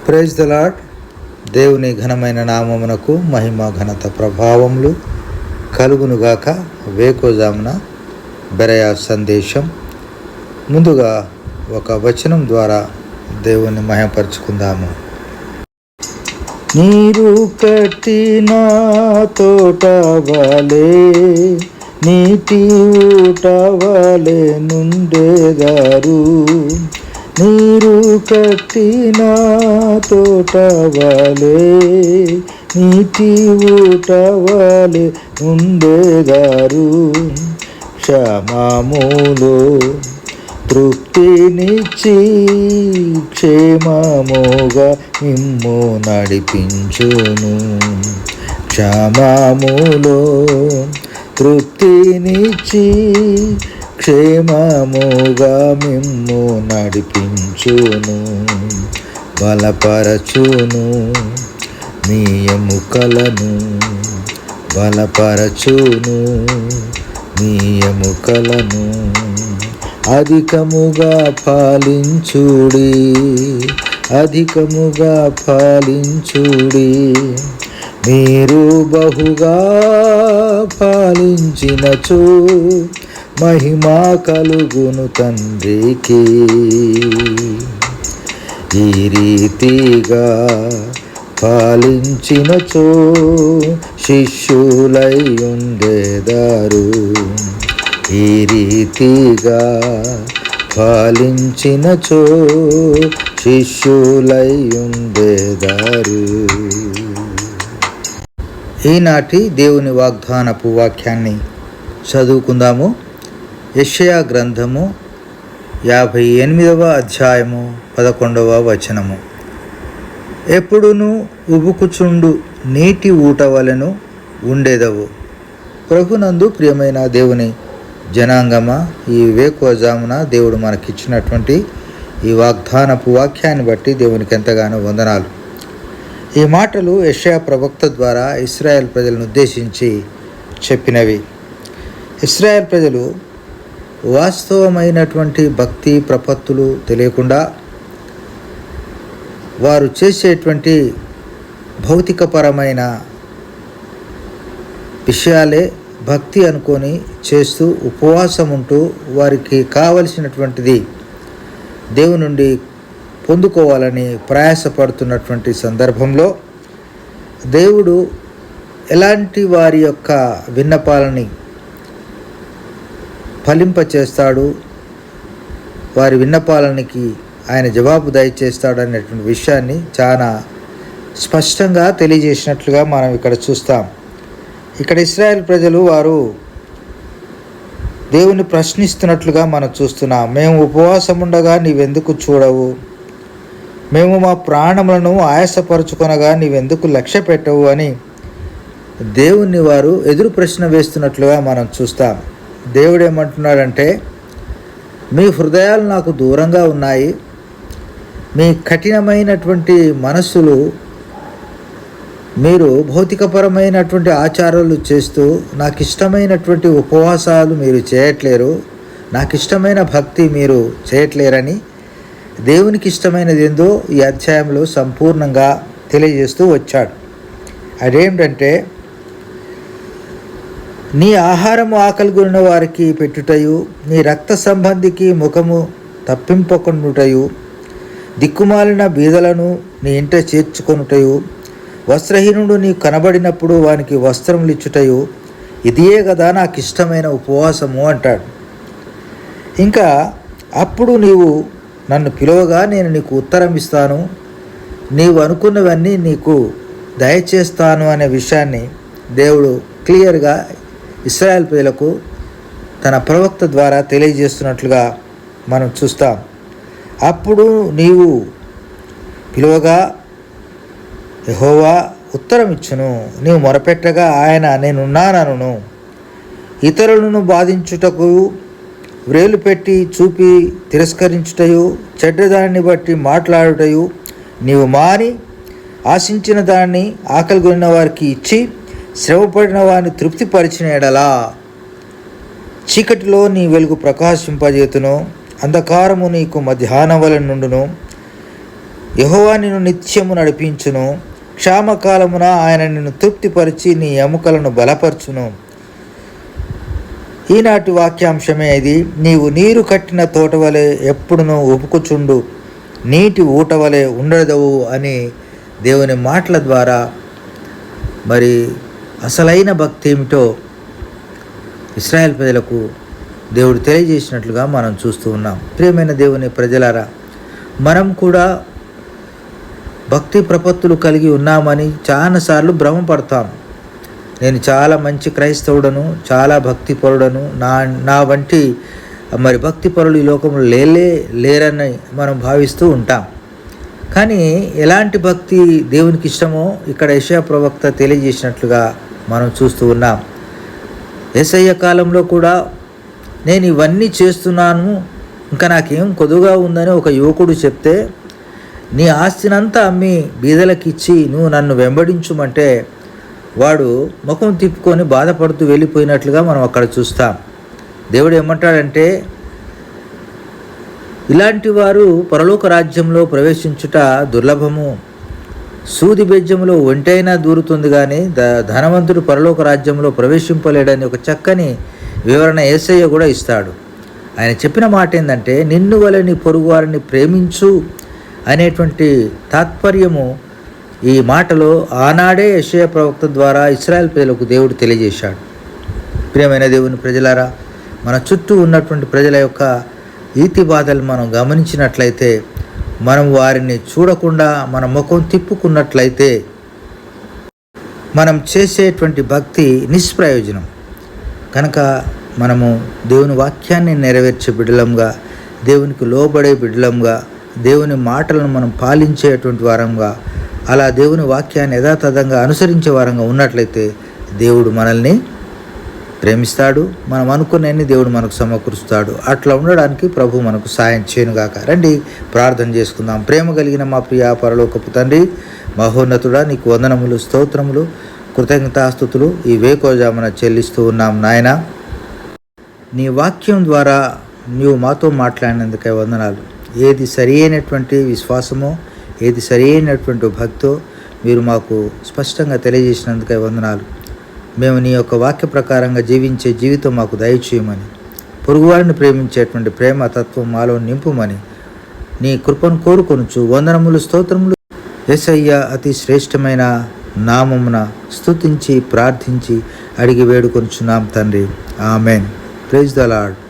Praise the lord. దేవుని ఘనమైన నామమునకు మహిమ ఘనత ప్రభావములు కలుగునుగాక. వేకోజామున బెరయా సందేశం. ముందుగా ఒక వచనం ద్వారా దేవుని మహిమపరుచుకుందాము. నీరు కట్టిన తోట వలె, నీటి ఊట వలె నుండేదారు. నీరు కట్టిన తోట వలె, నీటి ఊట వలె ఉండేదారు. క్షేమములో తృప్తినిచ్చి క్షేమముగా మిమ్ము నడిపించును. క్షేమములో తృప్తినిచ్చి క్షేమముగా మిమ్ము నడిపించును. బలపరచును మీ ఎముకలను, బలపరచును మీ ఎముకలను. అధికముగా ఫలించుడి, అధికముగా ఫలించుడి. మీరు బహుగా ఫలించినచో మహిమ కలుగును తండ్రికి. ఈ రీతిగా ఫలించినచో శిష్యులై ఉండేదారు. ఈ రీతిగా ఫలించినచో శిష్యులై ఉండేదారు. ఈనాటి దేవుని వాగ్దానపు వాక్యాన్ని చదువుకుందాము. యెషయా గ్రంథము 58వ అధ్యాయము 11వ వచనము. ఎప్పుడును ఉబుకుచుండు నీటి ఊట వలెను ఉండేదవు. ప్రభునందు ప్రియమైన దేవుని జనాంగమా, ఈ వేకువజామున దేవుడు మనకిచ్చినటువంటి ఈ వాగ్దానపు వాక్యాన్ని బట్టి దేవునికి ఎంతగానో వందనాలు. ఈ మాటలు యెషయా ప్రవక్త ద్వారా ఇశ్రాయేల్ ప్రజలను ఉద్దేశించి చెప్పినవి. ఇశ్రాయేల్ ప్రజలు వాస్తవమైనటువంటి భక్తి ప్రపత్తులు తెలియకుండా వారు చేసేటువంటి భౌతికపరమైన విషయాలే భక్తి అనుకొని చేస్తూ ఉపవాసం ఉంటూ వారికి కావలసినటువంటిది దేవుని నుండి పొందుకోవాలని ప్రయాసపడుతున్నటువంటి సందర్భంలో దేవుడు ఎలాంటి వారి యొక్క విన్నపాలని ఫలింపచేస్తాడు, వారి విన్నపాలనికి ఆయన జవాబు దయచేస్తాడు అనేటువంటి విషయాన్ని చాలా స్పష్టంగా తెలియజేసినట్లుగా మనం ఇక్కడ చూస్తాం. ఇక్కడ ఇశ్రాయేల్ ప్రజలు వారు దేవుని ప్రశ్నిస్తున్నట్లుగా మనం చూస్తున్నాం. మేము ఉపవాసం ఉండగా నీవెందుకు చూడవు? మేము మా ప్రాణములను ఆయాసపరుచుకొనగా నీవెందుకు లక్ష్య పెట్టవు అని దేవుణ్ణి వారు ఎదురు ప్రశ్న వేస్తున్నట్లుగా మనం చూస్తాం. దేవుడు ఏమంటున్నాడంటే, మీ హృదయాలు నాకు దూరంగా ఉన్నాయి, మీ కఠినమైనటువంటి మనస్సులు, మీరు భౌతికపరమైనటువంటి ఆచారాలు చేస్తూ నాకు ఇష్టమైనటువంటి ఉపవాసాలు మీరు చేయట్లేరు, నాకు ఇష్టమైన భక్తి మీరు చేయట్లేరని దేవునికి ఇష్టమైనది ఏందో ఈ అధ్యాయంలో సంపూర్ణంగా తెలియజేస్తూ వచ్చాడు. అదేమిటంటే, నీ ఆహారము ఆకలిగొనిన వారికి పెట్టుటయు, నీ రక్త సంబంధికి ముఖము తప్పింపకొనుటయు, దిక్కుమాలిన బీదలను నీ ఇంట చేర్చుకొనుటయు, వస్త్రహీనుడు నీ కనబడినప్పుడు వానికి వస్త్రములు ఇచ్చుటయు, ఇదియే కదా నాకు ఇష్టమైన ఉపవాసము అంటాడు. ఇంకా అప్పుడు నీవు నన్ను పిలువగా నేను నీకు ఉత్తరం ఇస్తాను, నీవు అనుకున్నవన్నీ నీకు దయచేస్తాను అనే విషయాన్ని దేవుడు క్లియర్గా ఇశ్రాయేల్ ప్రజలకు తన ప్రవక్త ద్వారా తెలియజేస్తున్నట్లుగా మనం చూస్తాం. అప్పుడు నీవు పిలువగా యెహోవా ఉత్తరం ఇచ్చును, నీవు మొరపెట్టగా ఆయన నేనున్నానను. ఇతరులను బాధించుటకు, వ్రేలు పెట్టి చూపి తిరస్కరించుటయు, చెడ్డదాన్ని బట్టి మాట్లాడుటయు నీవు మాని, ఆశించిన దాన్ని ఆకలిగొనిన వారికి ఇచ్చి శ్రమపడిన వారిని తృప్తిపరిచిన ఎడలా చీకటిలో నీ వెలుగు ప్రకాశింపజేతును, అంధకారము నీకు మధ్యాహ్నం వలె నుండును. యెహోవా నిన్ను నిత్యము నడిపించును, క్షామకాలమున ఆయన నిన్ను తృప్తిపరిచి నీ ఎముకలను బలపరచును. ఈనాటి వాక్యాంశమే ఇది. నీవు నీరు కట్టిన తోట వలె ఎప్పుడునూ ఉపుకుచుండు, నీటి ఊట వలె ఉండదవు అని దేవుని మాటల ద్వారా మరి అసలైన భక్తి ఏమిటో ఇశ్రాయేల్ ప్రజలకు దేవుడు తెలియజేసినట్లుగా మనం చూస్తూ ఉన్నాం. ప్రియమైన దేవుని ప్రజలారా, మనం కూడా భక్తి ప్రపత్తులు కలిగి ఉన్నామని చాలాసార్లు భ్రమపడతాం. నేను చాలా మంచి క్రైస్తవుడను, చాలా భక్తిపరుడను, నా వంటి మరి భక్తిపరులు ఈ లోకంలో లేరని మనం భావిస్తూ ఉంటాం. కానీ ఎలాంటి భక్తి దేవునికి ఇష్టమో ఇక్కడ యెషయా ప్రవక్త తెలియజేసినట్లుగా మనం చూస్తూ ఉన్నాం. యేసయ్య కాలంలో కూడా నేను ఇవన్నీ చేస్తున్నాను, ఇంకా నాకేం కొదువుగా ఉందని ఒక యువకుడు చెప్తే, నీ ఆస్తినంతా అమ్మి బీదలకిచ్చి నువ్వు నన్ను వెంబడించుమంటే వాడు ముఖం తిప్పుకొని బాధపడుతూ వెళ్ళిపోయినట్లుగా మనం అక్కడ చూస్తాం. దేవుడు ఏమంటాడంటే, ఇలాంటి వారు పరలోక రాజ్యంలో ప్రవేశించుట దుర్లభము, సూది బెజ్జంలో ఒంటైనా దూరుతుంది కానీ ధనవంతుడు పరలోక రాజ్యంలో ప్రవేశింపలేడని ఒక చక్కని వివరణ యేసయ్య కూడా ఇస్తాడు. ఆయన చెప్పిన మాట ఏంటంటే, నిన్ను వలె నీ పొరుగు వారిని ప్రేమించు అనేటువంటి తాత్పర్యము ఈ మాటలో ఆనాడే యెషయా ప్రవక్త ద్వారా ఇశ్రాయేల్ ప్రజలకు దేవుడు తెలియజేశాడు. ప్రియమైన దేవుని ప్రజలారా, మన చుట్టూ ఉన్నటువంటి ప్రజల యొక్క ఈతి బాధలు మనం గమనించినట్లయితే, మనం వారిని చూడకుండా మన ముఖం తిప్పుకున్నట్లయితే మనం చేసేటువంటి భక్తి నిష్ప్రయోజనం. కనుక మనము దేవుని వాక్యాన్ని నెరవేర్చే బిడ్డలంగా, దేవునికి లోబడే బిడ్డలంగా, దేవుని మాటలను మనం పాలించేటువంటి వారంగా, అలా దేవుని వాక్యాన్ని యథాతథంగా అనుసరించే వారంగా ఉన్నట్లయితే దేవుడు మనల్ని ప్రేమిస్తాడు, మనం అనుకునేన్ని దేవుడు మనకు సమకూరుస్తాడు. అట్లా ఉండడానికి ప్రభు మనకు సాయం చేయనుగాక. రండి ప్రార్థన చేసుకుందాం. ప్రేమ కలిగిన మా ప్రియ పరలోకపు తండ్రి, మహోన్నతుడా, నీకు వందనములు, స్తోత్రములు, కృతజ్ఞతాస్తుతులు ఈ వేకోజామున చెల్లిస్తూ ఉన్నాం నాయన. నీ వాక్యం ద్వారా నీవు మాతో మాట్లాడినందుకే వందనాలు. ఏది సరి అయినటువంటి విశ్వాసమో, ఏది సరి అయినటువంటి భక్తో మీరు మాకు స్పష్టంగా తెలియజేసినందుకే వందనాలు. మేము నీ యొక్క వాక్య ప్రకారంగా జీవించే జీవితం మాకు దయచేయమని, పొరుగువారిని ప్రేమించేటువంటి ప్రేమ తత్వం మాలో నింపుమని నీ కృపను కోరుకొనుచు వందనములు, స్తోత్రములు యేసయ్య అతి శ్రేష్టమైన నామమున స్తుతించి ప్రార్థించి అడిగి వేడుకొనుచున్నాం తండ్రి. ఆమెన్. Praise the lord.